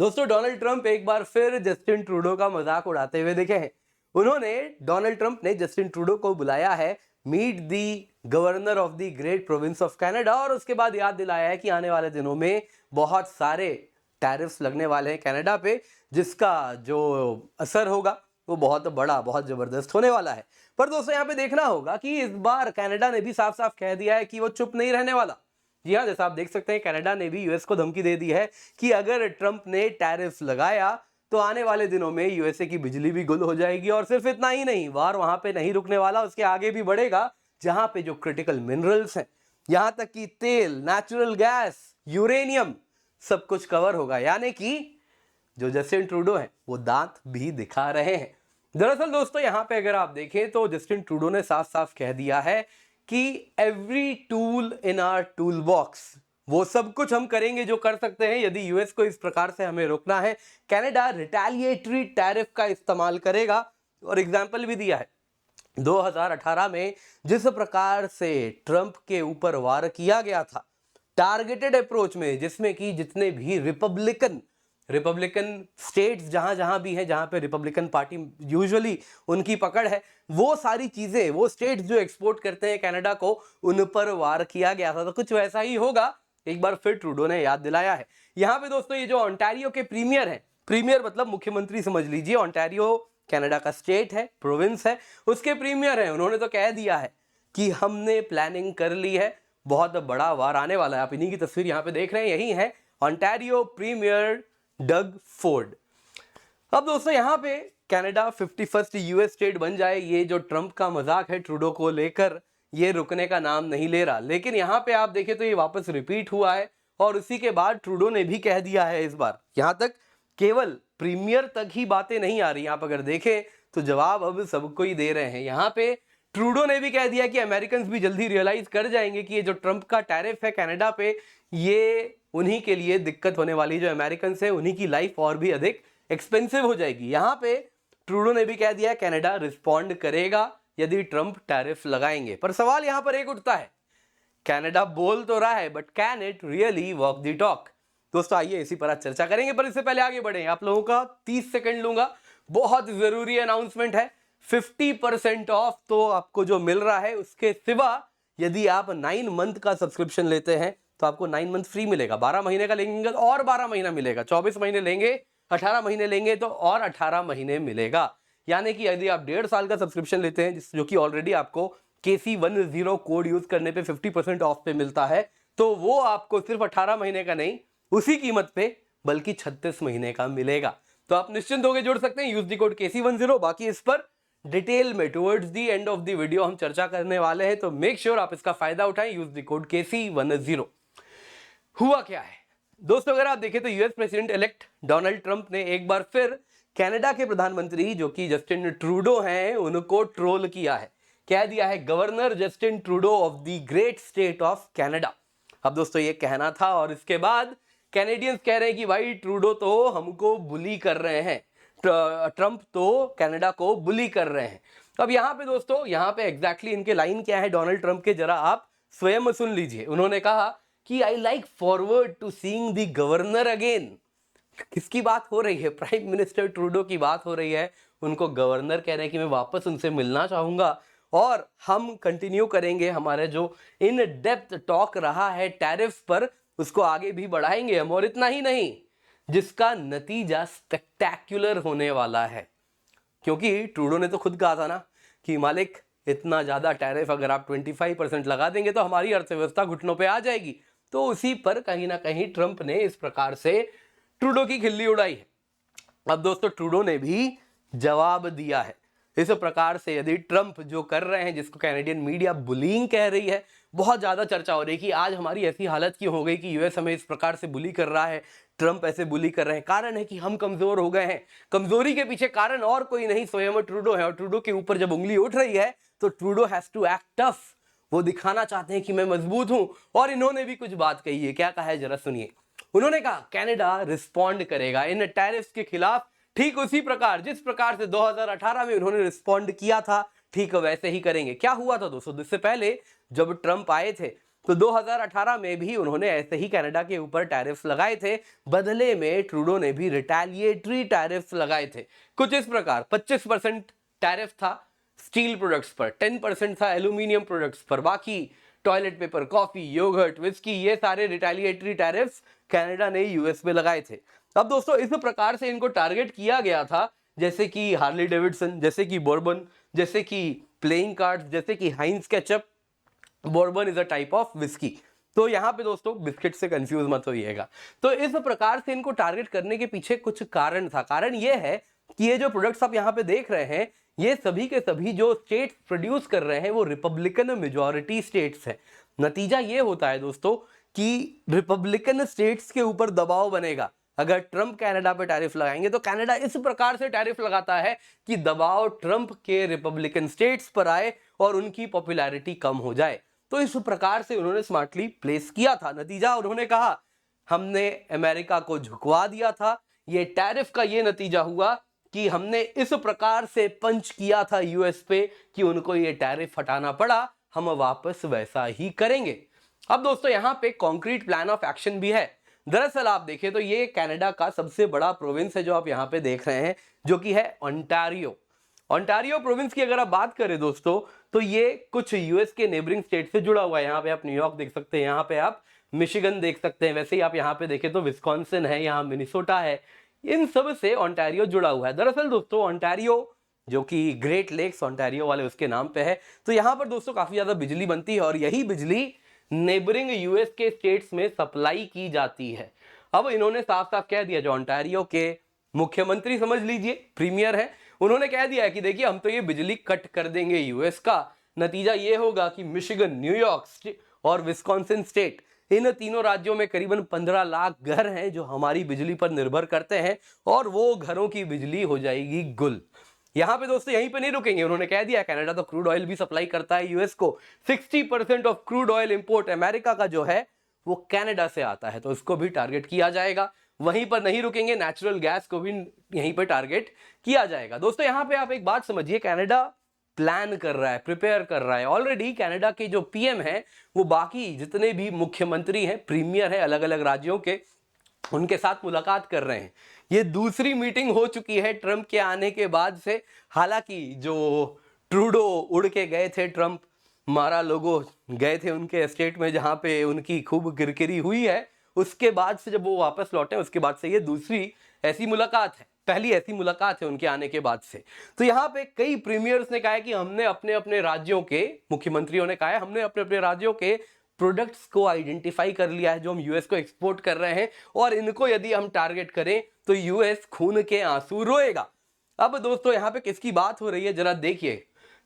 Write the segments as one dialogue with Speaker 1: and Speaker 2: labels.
Speaker 1: दोस्तों Donald Trump एक बार फिर जस्टिन ट्रूडो का मजाक उड़ाते हुए दिखे हैं। डोनाल्ड ट्रंप ने जस्टिन ट्रूडो को बुलाया है meet the governor of the great province of Canada और उसके बाद याद दिलाया है कि आने वाले दिनों में बहुत सारे टैरिफ्स लगने वाले हैं कनाडा पे, जिसका जो असर होगा वो बहुत बड़ा, बहुत जबरदस्त होने वाला है। पर दोस्तों यहाँ पे देखना होगा कि इस बार कनाडा ने भी साफ साफ कह दिया है कि वो चुप नहीं रहने वाला। जी हाँ, जैसा आप देख सकते हैं कनाडा ने भी यूएस को धमकी दे दी है कि अगर ट्रंप ने टैरिफ लगाया तो आने वाले दिनों में यूएसए की बिजली भी गुल हो जाएगी। और सिर्फ इतना ही नहीं, वार वहां पे नहीं रुकने वाला, उसके आगे भी बढ़ेगा, जहां पे जो क्रिटिकल मिनरल्स हैं, यहां तक कि तेल, नेचुरल गैस, यूरेनियम, सब कुछ कवर होगा। यानी कि जो जस्टिन ट्रूडो है वो दांत भी दिखा रहे हैं। दरअसल दोस्तों यहाँ पे अगर आप देखें तो जस्टिन ट्रूडो ने साफ साफ कह दिया है कि every tool in our tool box, वो सब कुछ हम करेंगे जो कर सकते हैं यदि यूएस को इस प्रकार से हमें रोकना है। कनाडा रिटेलिएटरी टैरिफ का इस्तेमाल करेगा और एग्जाम्पल भी दिया है 2018 में जिस प्रकार से ट्रंप के ऊपर वार किया गया था टारगेटेड अप्रोच में, जिसमें कि जितने भी रिपब्लिकन स्टेट्स जहां जहां भी हैं, जहां पे रिपब्लिकन पार्टी यूजुअली उनकी पकड़ है, वो सारी चीजें, वो स्टेट्स जो एक्सपोर्ट करते हैं कनाडा को, उन पर वार किया गया था। तो कुछ वैसा ही होगा, एक बार फिर ट्रूडो ने याद दिलाया है। यहां पे दोस्तों ये जो ओंटारियो के प्रीमियर हैं, प्रीमियर मतलब मुख्यमंत्री समझ लीजिए, ओंटारियो कनाडा का स्टेट है, प्रोविंस है, उसके प्रीमियर हैं, उन्होंने तो कह दिया है कि हमने प्लानिंग कर ली है, बहुत बड़ा वार आने वाला है। आप इन्हीं की तस्वीर यहाँ पे देख रहे हैं, यही है ओंटारियो प्रीमियर डग फोर्ड। अब दोस्तों यहाँ पे कनाडा 51st यूएस स्टेट बन जाए, ये जो ट्रंप का मजाक है ट्रूडो को लेकर, ये रुकने का नाम नहीं ले रहा। लेकिन यहाँ पे आप देखें तो ये वापस रिपीट हुआ है और उसी के बाद ट्रूडो ने भी कह दिया है इस बार, यहाँ तक केवल प्रीमियर तक ही बातें नहीं आ रही, आप अगर देखें तो जवाब अब सबको ही दे रहे हैं। यहाँ पे ट्रूडो ने भी कह दिया कि अमेरिकन भी जल्दी रियलाइज कर जाएंगे कि ये जो ट्रंप का टैरिफ है कनाडा पे, ये उन्हीं के लिए दिक्कत होने वाली, जो अमेरिकन है उन्हीं की लाइफ और भी अधिक एक्सपेंसिव हो जाएगी। यहाँ पे ट्रूडो ने भी कह दिया कनाडा रिस्पॉन्ड करेगा यदि ट्रंप टैरिफ लगाएंगे। पर सवाल यहाँ पर एक उठता है, कनाडा बोल तो रहा है but can it really walk the talk? दोस्तों आइए इसी पर आज चर्चा करेंगे, पर इससे पहले आगे बढ़े आप लोगों का 30 सेकंड लूंगा, बहुत जरूरी अनाउंसमेंट है। 50% ऑफ तो आपको जो मिल रहा है, उसके सिवा यदि आप 9 मंथ का सब्सक्रिप्शन लेते हैं तो आपको 9 मंथ फ्री मिलेगा। 12 महीने का लेंगे तो और 12 महीना मिलेगा, 24 महीने लेंगे, 18 महीने लेंगे तो और 18 महीने मिलेगा। यानी कि यदि आप 1.5 साल का सब्सक्रिप्शन लेते हैं, जो कि ऑलरेडी आपको KC10 कोड यूज करने पे 50% ऑफ पे मिलता है, तो वो आपको सिर्फ 18 महीने का नहीं, उसी कीमत पे बल्कि 36 महीने का मिलेगा। तो आप निश्चिंत होकर जुड़ सकते हैं, यूज दी कोड KC10। बाकी इस पर डिटेल में towards the end of the video हम चर्चा करने वाले हैं, तो मेक श्योर आप इसका फायदा उठाएं, यूज दी कोड KC10। हुआ क्या है दोस्तों, अगर आप देखें तो US president elect Donald Trump ने एक बार फिर कनाडा के प्रधानमंत्री जो कि जस्टिन ट्रूडो हैं, उनको ट्रोल किया है। कह दिया है governor Justin Trudeau of the great state of Canada. अब दोस्तों ये कहना था और इसके बाद कैनेडियंस कह रहे हैं कि भाई ट्रूडो तो हमको बुली कर रहे हैं, ट्रंप तो कनाडा को बुली कर रहे हैं। अब यहाँ पे दोस्तों, यहाँ पे एग्जैक्टली इनके लाइन क्या है डोनाल्ड ट्रंप के, जरा आप स्वयं सुन लीजिए। उन्होंने कहा कि I like forward to seeing the governor again. किसकी बात हो रही है? प्राइम मिनिस्टर ट्रूडो की बात हो रही है। उनको गवर्नर कह रहे हैं कि मैं वापस उनसे मिलना चाहूंगा और हम कंटिन्यू करेंगे हमारे जो इन डेप्थ टॉक रहा है टैरिफ पर, उसको आगे भी बढ़ाएंगे हम। और इतना ही नहीं, जिसका नतीजा स्पेक्टैक्युलर होने वाला है, क्योंकि ट्रूडो ने तो खुद कहा था ना कि मालिक इतना ज्यादा टैरिफ अगर आप 25% लगा देंगे तो हमारी अर्थव्यवस्था घुटनों पे आ जाएगी। तो उसी पर कहीं ना कहीं ट्रंप ने इस प्रकार से ट्रूडो की खिल्ली उड़ाई है। अब दोस्तों ट्रूडो ने भी जवाब दिया है इस प्रकार से। यदि ट्रंप जो कर रहे हैं, जिसको कैनेडियन मीडिया बुलिंग कह रही है, बहुत ज्यादा चर्चा हो रही है कि आज हमारी ऐसी हालत क्यों हो गई कि यूएस हमें इस प्रकार से बुली कर रहा है, ट्रंप ऐसे बुली कर रहे हैं। कारण है कि हम कमजोर हो गए हैं। कमजोरी के पीछे कारण और कोई नहीं, स्वयं ट्रूडो है। और ट्रूडो के ऊपर जब उंगली उठ रही है तो Trudeau has to act tough. वो दिखाना चाहते हैं कि मैं मजबूत हूं। और इन्होंने भी कुछ बात कही है, क्या कहा है जरा सुनिए। उन्होंने कहा कनाडा रिस्पॉन्ड करेगा इन टैरिफ्स के खिलाफ, ठीक उसी प्रकार जिस प्रकार से 2018 में उन्होंने रिस्पॉन्ड किया था, ठीक वैसे ही करेंगे। क्या हुआ था दोस्तों, इससे पहले जब ट्रंप आए थे तो 2018 में भी उन्होंने ऐसे ही कनाडा के ऊपर टैरिफ्स लगाए थे। बदले में ट्रूडो ने भी रिटेलिएटरी टैरिफ्स लगाए थे कुछ इस प्रकार। 25% टैरिफ था स्टील प्रोडक्ट्स पर, 10% था एल्यूमिनियम प्रोडक्ट्स पर, बाकी toilet paper, coffee, yoghurt, whisky, ये सारे रिटेलिएटरी टैरिफ्स कनाडा ने यूएस पे लगाए थे। अब दोस्तों इस प्रकार से इनको टारगेट किया गया था, जैसे कि हार्ली डेविडसन, जैसे कि बोर्बन, जैसे कि प्लेइंग कार्ड्स, जैसे कि Heinz ketchup. Bourbon is a type of whisky. तो यहां पे दोस्तों बिस्किट से कंफ्यूज मत होइएगा। तो इस प्रकार से इनको टारगेट करने के पीछे कुछ कारण था। कारण ये है कि ये जो प्रोडक्ट्स आप यहां पे देख रहे हैं, ये सभी के सभी जो स्टेट्स प्रोड्यूस कर रहे हैं वो रिपब्लिकन मेजॉरिटी स्टेट्स है। नतीजा ये होता है दोस्तों कि रिपब्लिकन स्टेट्स के ऊपर दबाव बनेगा। अगर ट्रंप कनाडा पे टैरिफ लगाएंगे तो कनाडा इस प्रकार से टैरिफ लगाता है कि दबाव ट्रंप के रिपब्लिकन स्टेट्स पर आए और उनकी पॉपुलैरिटी कम हो जाए। तो इस प्रकार से उन्होंने स्मार्टली प्लेस किया था। नतीजा उन्होंने कहा हमने अमेरिका को झुकवा दिया था। ये टैरिफ का ये नतीजा हुआ कि हमने इस प्रकार से पंच किया था यूएस पे कि उनको ये टैरिफ हटाना पड़ा। हम वापस वैसा ही करेंगे। अब दोस्तों यहां पे कॉन्क्रीट प्लान ऑफ एक्शन भी है। दरअसल आप देखें तो ये कनाडा का सबसे बड़ा प्रोविंस है जो आप यहां पे देख रहे हैं, जो कि है ओंटारियो। ओंटारियो प्रोविंस की अगर आप बात करें दोस्तों तो ये कुछ यूएस के नेबरिंग स्टेट से जुड़ा हुआ है। यहाँ पे आप न्यूयॉर्क देख सकते हैं, यहाँ पे आप मिशिगन देख सकते हैं, वैसे ही आप यहाँ पे देखें तो विस्कॉन्सिन है, यहाँ मिनिसोटा है, इन सब से ओंटारियो जुड़ा हुआ है। दरअसल दोस्तों ओंटारियो जो कि ग्रेट लेक्स ओंटारियो वाले उसके नाम पे है, तो यहाँ पर दोस्तों काफी ज्यादा बिजली बनती है और यही बिजली नेबरिंग यूएस के स्टेट्स में सप्लाई की जाती है। अब इन्होंने साफ साफ कह दिया, जो ओंटारियो के मुख्यमंत्री समझ लीजिए प्रीमियर है, उन्होंने कह दिया है कि देखिए हम तो ये बिजली कट कर देंगे यूएस का। नतीजा ये होगा कि मिशिगन, न्यूयॉर्क और विस्कॉन्सिन स्टेट, इन तीनों राज्यों में करीबन 15 लाख घर हैं जो हमारी बिजली पर निर्भर करते हैं और वो घरों की बिजली हो जाएगी गुल। यहां पे दोस्तों यहीं पे नहीं रुकेंगे, उन्होंने कह दिया कनाडा तो क्रूड ऑयल भी सप्लाई करता है यूएस को। 60% of crude oil import America का जो है वो कनाडा से आता है, तो उसको भी टारगेट किया जाएगा। वहीं पर नहीं रुकेंगे, नेचुरल गैस को भी यहीं पर टारगेट किया जाएगा। दोस्तों यहां पे आप एक बात समझिए, कनाडा प्लान कर रहा है, प्रिपेयर कर रहा है। ऑलरेडी कनाडा के जो पीएम है वो बाकी जितने भी मुख्यमंत्री हैं, प्रीमियर है अलग अलग राज्यों के, उनके साथ मुलाकात कर रहे हैं। ये दूसरी मीटिंग हो चुकी है ट्रंप के आने के बाद से। हालांकि जो ट्रूडो उड़ के गए थे, ट्रंप मारा लोगो गए थे उनके एस्टेट में जहां पे उनकी खूब किरकिरी हुई है, उसके बाद से जब वो वापस लौटे उसके बाद से ये दूसरी ऐसी मुलाकात है, पहली ऐसी मुलाकात है उनके आने के बाद से। तो यहाँ पे कई प्रीमियर्स ने कहा है कि हमने अपने अपने राज्यों के, मुख्यमंत्रियों ने कहा है हमने अपने अपने राज्यों के प्रोडक्ट्स को आइडेंटिफाई कर लिया है जो हम यूएस को एक्सपोर्ट कर रहे हैं, और इनको यदि हम टारगेट करें तो यूएस खून के आंसू रोएगा। अब दोस्तों यहाँ पे किसकी बात हो रही है जरा देखिए।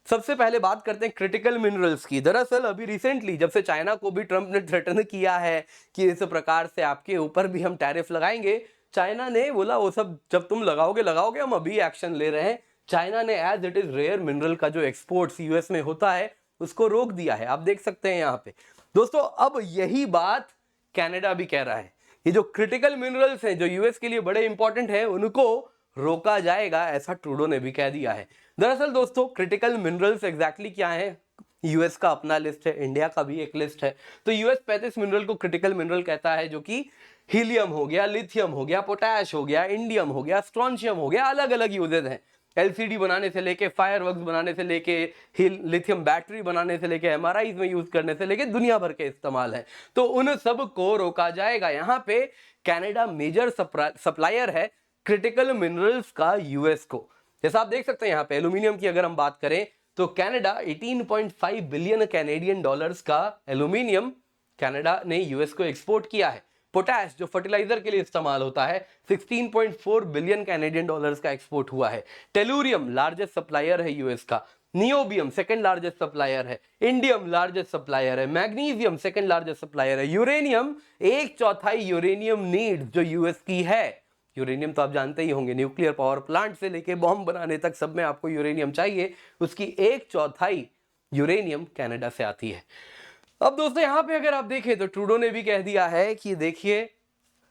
Speaker 1: सबसे पहले बात करते हैं क्रिटिकल मिनरल्स की। दरअसल अभी रिसेंटली जब से चाइना को भी ट्रंप ने थ्रेटन किया है कि इस प्रकार से आपके ऊपर भी हम टैरिफ लगाएंगे, चाइना ने बोला वो सब जब तुम लगाओगे हम अभी एक्शन ले रहे हैं। चाइना ने as it is rare mineral का जो एक्सपोर्ट्स यूएस में होता है उसको रोक दिया है, आप देख सकते हैं यहाँ पे। दोस्तों अब यही बात कनाडा भी कह रहा है, ये जो क्रिटिकल मिनरल्स हैं जो यूएस के लिए बड़े इंपॉर्टेंट हैं उनको रोका जाएगा, ऐसा ट्रूडो ने भी कह दिया है। दरअसल दोस्तों क्रिटिकल मिनरल्स एग्जैक्टली क्या है, यूएस का अपना लिस्ट है, इंडिया का भी एक लिस्ट है। तो यूएस 35 मिनरल को क्रिटिकल मिनरल कहता है, जो कि हीलियम हो गया, लिथियम हो गया, पोटैश हो गया, इंडियम हो गया, स्ट्रॉन्शियम हो गया, अलग अलग यूजेज हैं। एलसीडी बनाने से लेके, फायरवर्क्स बनाने से लेके, लिथियम बैटरी बनाने से लेके, एमआरआईज में यूज करने से लेके दुनिया भर के इस्तेमाल है, तो उन सब को रोका जाएगा। यहाँ पे कनाडा मेजर सप्लायर है क्रिटिकल मिनरल्स का यूएस को। जैसा आप देख सकते हैं यहाँ पे एल्यूमिनियम की अगर हम बात करें तो कनाडा 18.5 बिलियन कैनेडियन डॉलर्स का एल्यूमिनियम कनाडा ने यूएस को एक्सपोर्ट किया है। पोटैश जो फर्टिलाइजर के लिए इस्तेमाल होता है 16.4 बिलियन कैनेडियन डॉलर्स का एक्सपोर्ट हुआ है। टेलुरियम लार्जेस्ट सप्लायर है यूएस का, नियोबियम सेकंड लार्जेस्ट सप्लायर है, इंडियम लार्जेस्ट सप्लायर है, मैग्नीशियम सेकंड लार्जेस्ट सप्लायर है, यूरेनियम 1/4 यूरेनियम नीड जो यूएस की है। यूरेनियम तो आप जानते ही होंगे, न्यूक्लियर पावर प्लांट से लेके बॉम्ब बनाने तक सब में आपको यूरेनियम चाहिए, उसकी 1/4 यूरेनियम कनाडा से आती है। अब दोस्तों यहां पे अगर आप देखें तो ट्रूडो ने भी कह दिया है कि देखिए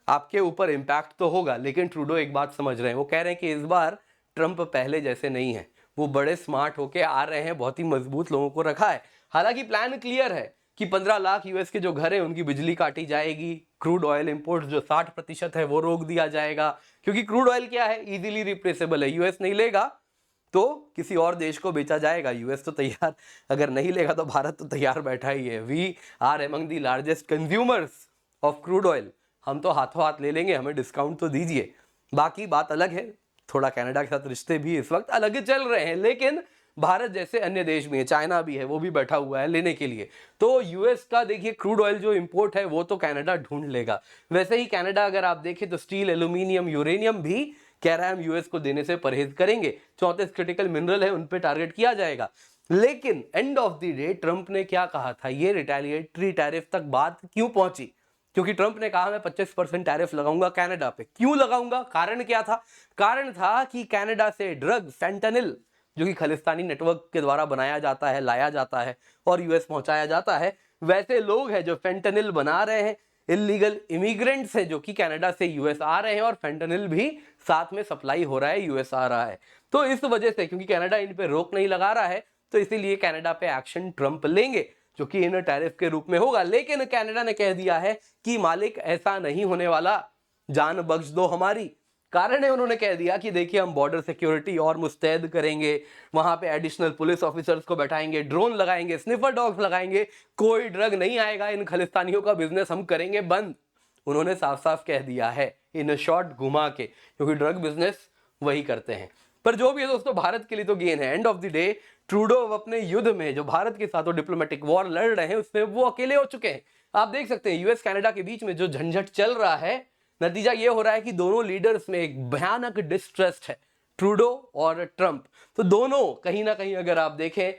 Speaker 1: आपके ऊपर इंपैक्ट तो होगा, लेकिन ट्रूडो एक बात समझ रहे हैं, वो कह रहे हैं कि इस बार ट्रंप पहले जैसे नहीं है, वो बड़े स्मार्ट होके आ रहे हैं, बहुत ही मजबूत लोगों को रखा है। हालांकि प्लान क्लियर है, कि 15 लाख यूएस के जो घर है उनकी बिजली काटी जाएगी, क्रूड ऑयल इंपोर्ट जो 60% है वो रोक दिया जाएगा, क्योंकि क्रूड ऑयल क्या है, इजीली रिप्लेसेबल है, यूएस नहीं लेगा तो किसी और देश को बेचा जाएगा। यूएस तो तैयार, अगर नहीं लेगा तो भारत तो तैयार बैठा ही है। We are among the largest consumers of crude oil, हम तो हाथों हाथ ले लेंगे, हमें डिस्काउंट तो दीजिए। बाकी बात अलग है, थोड़ा कनाडा के साथ रिश्ते भी इस वक्त अलग चल रहे हैं, लेकिन भारत जैसे अन्य देश भी है, चाइना भी है, वो भी बैठा हुआ है लेने के लिए। तो यूएस का देखिए क्रूड ऑयल जो इंपोर्ट है वो तो कनाडा ढूंढ लेगा। वैसे ही कनाडा अगर आप देखें तो स्टील, एल्यूमिनियम, यूरेनियम भी कह रहा है हम यूएस को देने से परहेज करेंगे। 34 क्रिटिकल मिनरल है, उन पे टारगेट किया जाएगा। लेकिन end of the day Trump ने क्या कहा था, ये रिटेलिएटरी टैरिफ तक बात क्यों पहुंची? क्योंकि ट्रंप ने कहा मैं 25% टैरिफ लगाऊंगा कनाडा पे। क्यों लगाऊंगा, कारण क्या था? कारण था कि कनाडा से ड्रग फेंटानिल जो कि खालिस्तानी नेटवर्क के द्वारा बनाया जाता है, लाया जाता है और यूएस पहुंचाया जाता है। वैसे लोग हैं जो फेंटानिल बना रहे हैं, इलीगल इमिग्रेंट्स है जो कि कनाडा से यूएस आ रहे हैं और फेंटानिल भी साथ में सप्लाई हो रहा है, यूएस आ रहा है। तो इस वजह से क्योंकि कनाडा इन पे रोक नहीं लगा रहा है तो इसीलिए कनाडा पे एक्शन ट्रंप लेंगे जो कि इन टैरिफ के रूप में होगा। लेकिन कनाडा ने कह दिया है कि मालिक ऐसा नहीं होने वाला, जान बख्श दो हमारी। कारण है उन्होंने कह दिया कि देखिए हम बॉर्डर सिक्योरिटी और मुस्तैद करेंगे, वहां पे एडिशनल पुलिस ऑफिसर्स को बैठाएंगे, ड्रोन लगाएंगे, स्निफर डॉग्स लगाएंगे, कोई ड्रग नहीं आएगा, इन खालिस्तानियों का बिजनेस हम करेंगे बंद। उन्होंने साफ साफ कह दिया है, इन शॉर्ट घुमा के, क्योंकि ड्रग बिजनेस वही करते हैं। पर जो भी है दोस्तों, भारत के लिए तो गेन है। End of the day Trudeau अपने युद्ध में जो भारत के साथ डिप्लोमेटिक वॉर लड़ रहे हैं उसमें वो अकेले हो चुके हैं। आप देख सकते हैं यूएस कनाडा के बीच में जो झंझट चल रहा है, नतीजा ये हो रहा है कि दोनों लीडर्स में एक भयानक डिस्ट्रस्ट है, ट्रूडो और ट्रंप। तो दोनों कहीं ना कहीं अगर आप देखें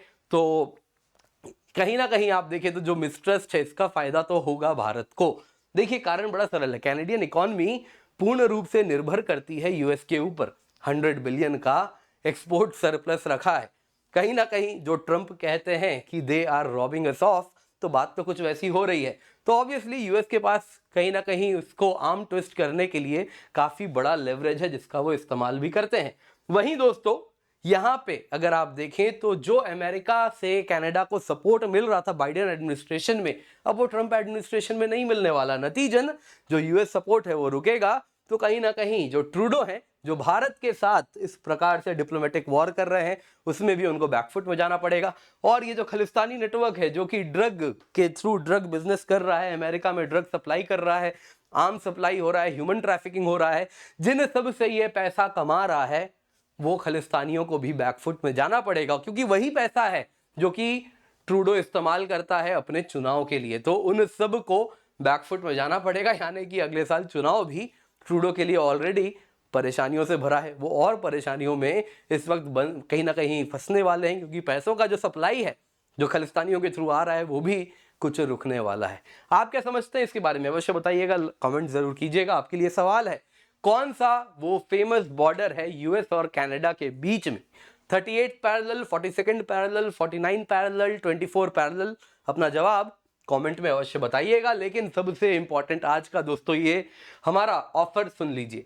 Speaker 1: तो जो मिसट्रस्ट है इसका फायदा तो होगा भारत को। देखिए कारण बड़ा सरल है, कैनेडियन इकोनॉमी पूर्ण रूप से निर्भर करती है यूएस के ऊपर। 100 बिलियन का एक्सपोर्ट सरप्लस रखा है। कहीं ना कहीं जो ट्रंप कहते हैं कि they are robbing us off, तो बात तो कुछ वैसी हो रही है। तो ऑब्वियसली यूएस के पास कहीं ना कहीं उसको आर्म ट्विस्ट करने के लिए काफी बड़ा लेवरेज है जिसका वो इस्तेमाल भी करते हैं। वहीं दोस्तों यहाँ पे अगर आप देखें तो जो अमेरिका से कनाडा को सपोर्ट मिल रहा था बाइडेन एडमिनिस्ट्रेशन में, अब वो ट्रंप एडमिनिस्ट्रेशन में नहीं मिलने वाला। नतीजन जो यूएस सपोर्ट है वो रुकेगा। तो कहीं ना कहीं जो ट्रूडो है जो भारत के साथ इस प्रकार से डिप्लोमेटिक वॉर कर रहे हैं उसमें भी उनको बैकफुट में जाना पड़ेगा। और ये जो खालिस्तानी नेटवर्क है जो कि ड्रग के थ्रू ड्रग बिजनेस कर रहा है, अमेरिका में ड्रग सप्लाई कर रहा है, आर्म सप्लाई हो रहा है, ह्यूमन ट्रैफिकिंग हो रहा है, जिन सब से ये पैसा कमा रहा है, वो खालिस्तानियों को भी बैकफुट में जाना पड़ेगा। क्योंकि वही पैसा है जो कि ट्रूडो इस्तेमाल करता है अपने चुनाव के लिए। तो उन सब को बैकफुट में जाना पड़ेगा, यानी कि अगले साल चुनाव भी ट्रूडो के लिए ऑलरेडी परेशानियों से भरा है। वो और परेशानियों में इस वक्त कहीं ना कहीं फंसने वाले हैं, क्योंकि पैसों का जो सप्लाई है जो खालिस्तानियों के थ्रू आ रहा है वो भी कुछ रुकने वाला है। आप क्या समझते हैं इसके बारे में अवश्य बताइएगा, कमेंट जरूर कीजिएगा। आपके लिए सवाल है, कौन सा वो फेमस बॉर्डर है यूएस और कनाडा के बीच में? 38 parallel, 42nd parallel, 49 parallel, 24 parallel? अपना जवाब कमेंट में अवश्य बताइएगा। लेकिन सबसे इंपॉर्टेंट आज का दोस्तों ये हमारा ऑफर सुन लीजिए,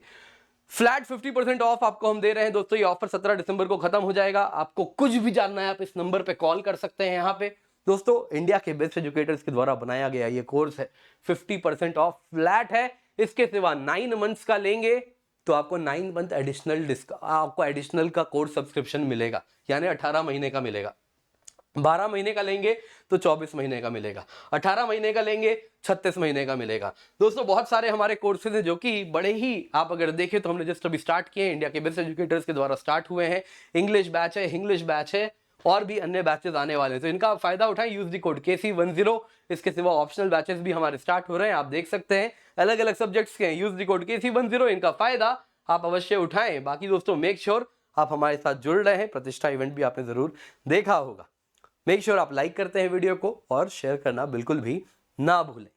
Speaker 1: फ्लैट 50% ऑफ आपको हम दे रहे हैं दोस्तों। ये ऑफर 17 दिसंबर को खत्म हो जाएगा। आपको कुछ भी जानना है आप इस नंबर पे कॉल कर सकते हैं। यहाँ पे दोस्तों इंडिया के बेस्ट एजुकेटर्स के द्वारा बनाया गया ये कोर्स है, 50% ऑफ फ्लैट है। इसके सिवा 9 मंथ्स का लेंगे तो आपको 9 मंथ एडिशनल का कोर्स सब्सक्रिप्शन मिलेगा, यानी 18 महीने का मिलेगा। 12 महीने का लेंगे तो 24 महीने का मिलेगा, 18 महीने का लेंगे 36 महीने का मिलेगा। दोस्तों बहुत सारे हमारे कोर्सेज हैं जो कि बड़े ही, आप अगर देखें तो हमने जस्ट अभी स्टार्ट किए हैं, इंडिया के बेस्ट एजुकेटर्स के द्वारा स्टार्ट हुए हैं। इंग्लिश बैच है, इंग्लिश बैच है और भी अन्य बैचेस आने वाले हैं, तो इनका फायदा उठाएं। Use the code KC10। इसके सिवा ऑप्शनल बैचेस भी हमारे स्टार्ट हो रहे हैं, आप देख सकते हैं अलग अलग सब्जेक्ट्स के हैं। यूज द कोड KC10, इनका फायदा आप अवश्य उठाएं। बाकी दोस्तों मेक श्योर आप हमारे साथ जुड़ रहे हैं। प्रतिष्ठा इवेंट भी आपने जरूर देखा होगा। मेक श्योर आप लाइक करते हैं वीडियो को और शेयर करना बिल्कुल भी ना भूलें।